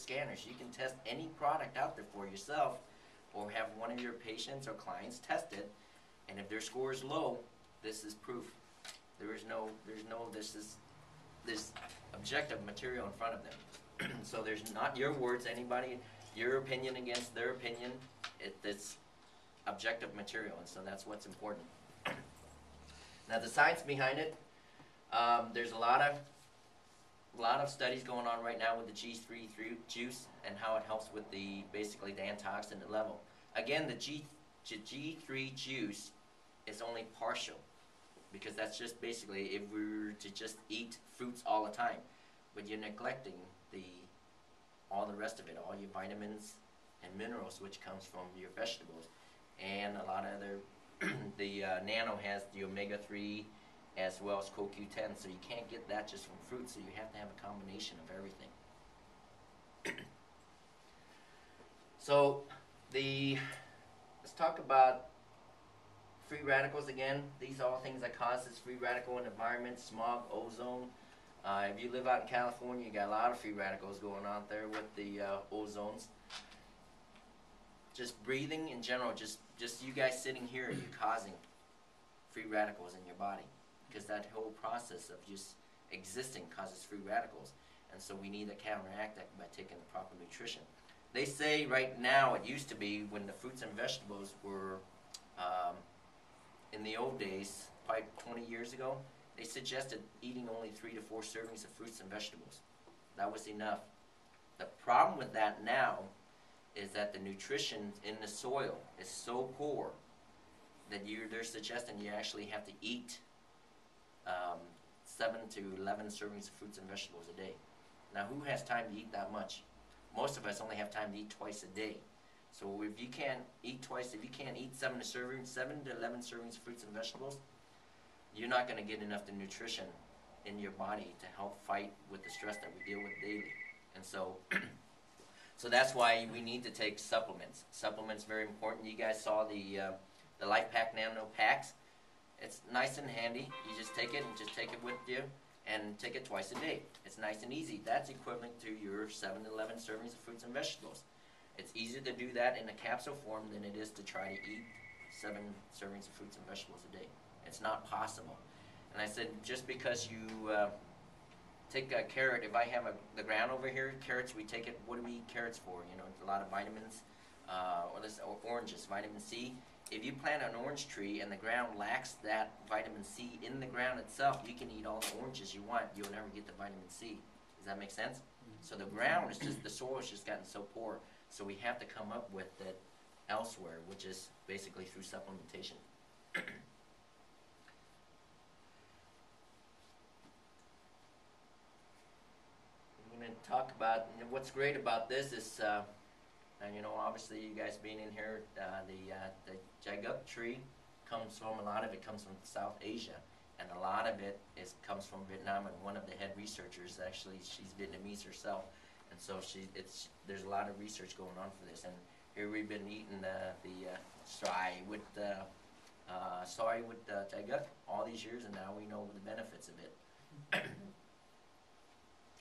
scanners. You can test any product out there for yourself, or have one of your patients or clients test it, and if their score is low, this is proof. There's no this objective material in front of them. So there's not your words, anybody, your opinion against their opinion. It's objective material, and so that's what's important. Now the science behind it, there's a lot of studies going on right now with the G3 juice and how it helps with basically the antioxidant level. Again, the G3 juice is only partial, because that's just basically if we were to just eat fruits all the time, but you're neglecting all the rest of it, all your vitamins and minerals, which comes from your vegetables, and a lot of other. The nano has the omega-3 as well as CoQ10, so you can't get that just from fruits, so you have to have a combination of everything. So let's talk about free radicals again. These are all things that cause this free radical in the environment: smog, ozone. If you live out in California, you got a lot of free radicals going on there with the ozones. Just breathing in general, just you guys sitting here, you're causing free radicals in your body, because that whole process of just existing causes free radicals, and so we need to counteract that by taking the proper nutrition. They say right now, it used to be when the fruits and vegetables were in the old days, probably 20 years ago, they suggested eating only 3 to 4 servings of fruits and vegetables. That was enough. The problem with that now is that the nutrition in the soil is so poor that they're suggesting you actually have to eat 7 to 11 servings of fruits and vegetables a day. Now, who has time to eat that much? Most of us only have time to eat twice a day. So if you can't eat twice, if you can't eat 7 to 11 servings of fruits and vegetables, you're not going to get enough the nutrition in your body to help fight with the stress that we deal with daily. And so, so that's why we need to take supplements. Supplements very important. You guys saw the Life Pack Nano packs. It's nice and handy. You just take it and just take it with you and take it twice a day. It's nice and easy. That's equivalent to your 7 to 11 servings of fruits and vegetables. It's easier to do that in a capsule form than it is to try to eat 7 servings of fruits and vegetables a day. It's not possible. And I said, just because you take a carrot, if I have the ground over here, carrots, we take it, what do we eat carrots for? You know, a lot of vitamins, or oranges, vitamin C. If you plant an orange tree and the ground lacks that vitamin C in the ground itself, you can eat all the oranges you want. You'll never get the vitamin C. Does that make sense? So the ground is just, the soil has just gotten so poor. So we have to come up with it elsewhere, which is basically through supplementation. I'm going to talk about, what's great about this is, and you know, obviously you guys being in here, the Jaiguk tree comes from, a lot of it comes from South Asia, and a lot of it comes from Vietnam, and one of the head researchers, actually, she's Vietnamese herself, and so there's a lot of research going on for this. And here we've been eating the soy with Jaiguk all these years, and now we know the benefits of it.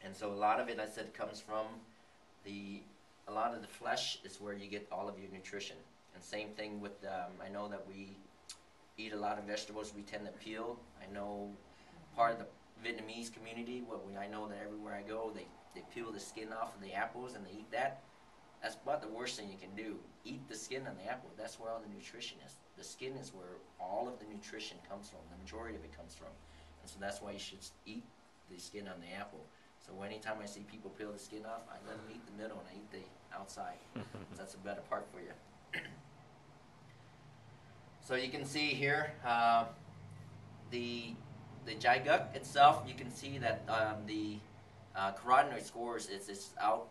And so a lot of it, I said, comes from a lot of the flesh is where you get all of your nutrition. And same thing with, I know that we eat a lot of vegetables we tend to peel. I know part of the Vietnamese community, I know that everywhere I go, they peel the skin off of the apples and they eat that. That's about the worst thing you can do. Eat the skin on the apple. That's where all the nutrition is. The skin is where all of the nutrition comes from. The majority of it comes from. And so that's why you should eat the skin on the apple. So anytime I see people peel the skin off, I let them eat the middle and I eat the outside. That's a better part for you. So you can see here, the Jaiguk itself, you can see that the carotenoid scores is out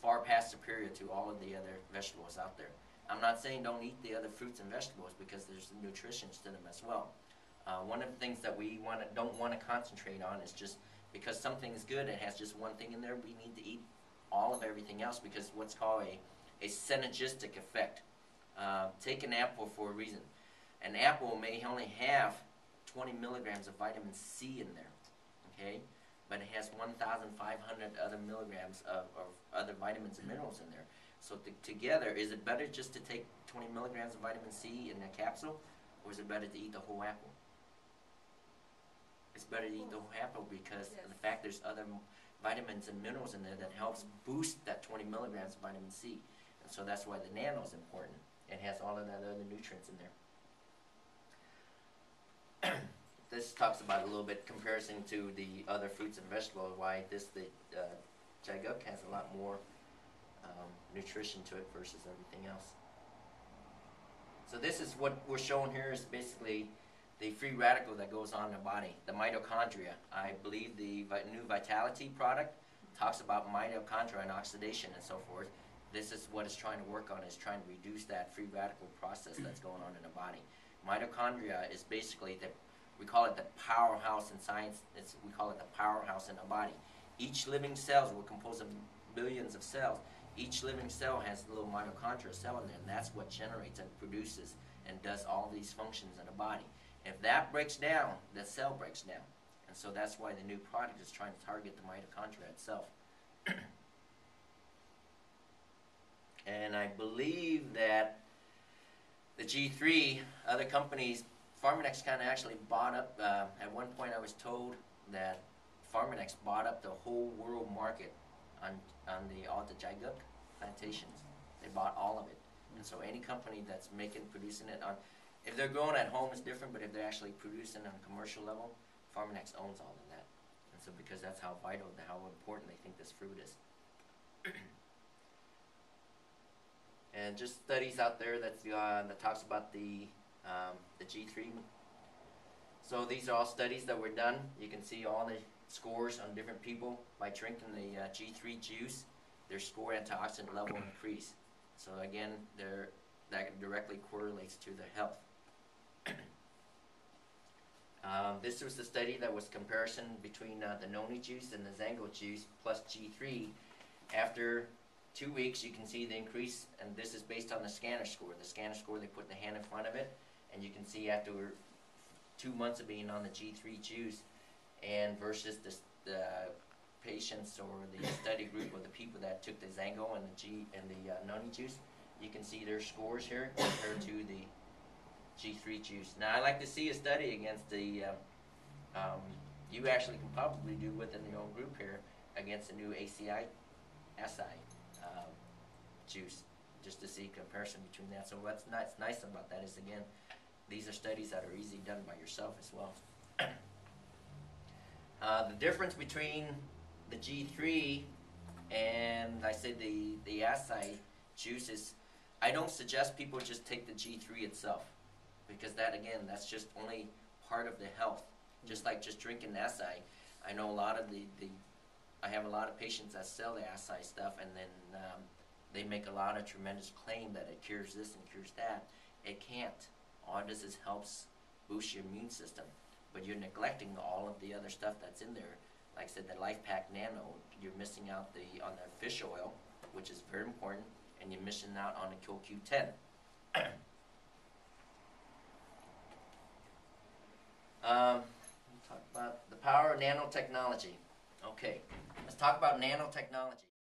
far past superior to all of the other vegetables out there. I'm not saying don't eat the other fruits and vegetables, because there's nutrition to them as well. One of the things that we don't want to concentrate on is just because something is good and has just one thing in there, we need to eat all of everything else, because what's called a synergistic effect. Take an apple for a reason. An apple may only have 20 milligrams of vitamin C in there, okay? but it has 1,500 other milligrams of other vitamins and minerals in there. So together, is it better just to take 20 milligrams of vitamin C in a capsule, or is it better to eat the whole apple? It's better to eat the whole apple because of the fact there's other vitamins and minerals in there that helps boost that 20 milligrams of vitamin C. And so that's why the nano is important. It has all of that other nutrients in there. This talks about a little bit comparison to the other fruits and vegetables, why the Giang has a lot more nutrition to it versus everything else. So this is what we're showing here is basically the free radical that goes on in the body, the mitochondria. I believe the new Vitality product talks about mitochondria and oxidation and so forth. This is what it's trying to work on, is trying to reduce that free radical process that's going on in the body. Mitochondria is basically we call it the powerhouse in science. We call it the powerhouse in the body. Each living cell, we're composed of billions of cells. Each living cell has a little mitochondria cell in there, and that's what generates and produces and does all these functions in the body. If that breaks down, the cell breaks down. And so that's why the new product is trying to target the mitochondria itself. And I believe that the G3, other companies, Pharmanex kind of actually bought up, at one point I was told that Pharmanex bought up the whole world market on all the Giang plantations. They bought all of it. And so any company that's producing it if they're growing at home, it's different, but if they're actually producing on a commercial level, Pharmanex owns all of that. And so because that's how vital, how important they think this fruit is. And just studies out there that talks about the G3. So these are all studies that were done. You can see all the scores on different people by drinking the G3 juice. Their score antioxidant level increase. So again, that directly correlates to their health. This was the study that was comparison between the noni juice and the Zango juice plus G3. After 2 weeks, you can see the increase, and this is based on the scanner score. The scanner score, they put the hand in front of it, and you can see after 2 months of being on the G3 juice and versus the patients or the study group or the people that took the Zango and the noni juice, you can see their scores here compared to the G3 juice. Now, I like to see a study against the, you actually can probably do within your own group here, against the new ACI juice, just to see comparison between that. So what's nice about that is, again, these are studies that are easily done by yourself as well. The difference between the G3 and, I said, the acai juice is, I don't suggest people just take the G3 itself, because that, again, that's just only part of the health. Just like just drinking acai, I know a lot of I have a lot of patients that sell the acai stuff, and then they make a lot of tremendous claim that it cures this and cures that. It can't. All it does is helps boost your immune system, but you're neglecting all of the other stuff that's in there. Like I said, the Life Pack Nano, you're missing out on the fish oil, which is very important, and you're missing out on the CoQ10. Talk about the power of nanotechnology. Okay, let's talk about nanotechnology.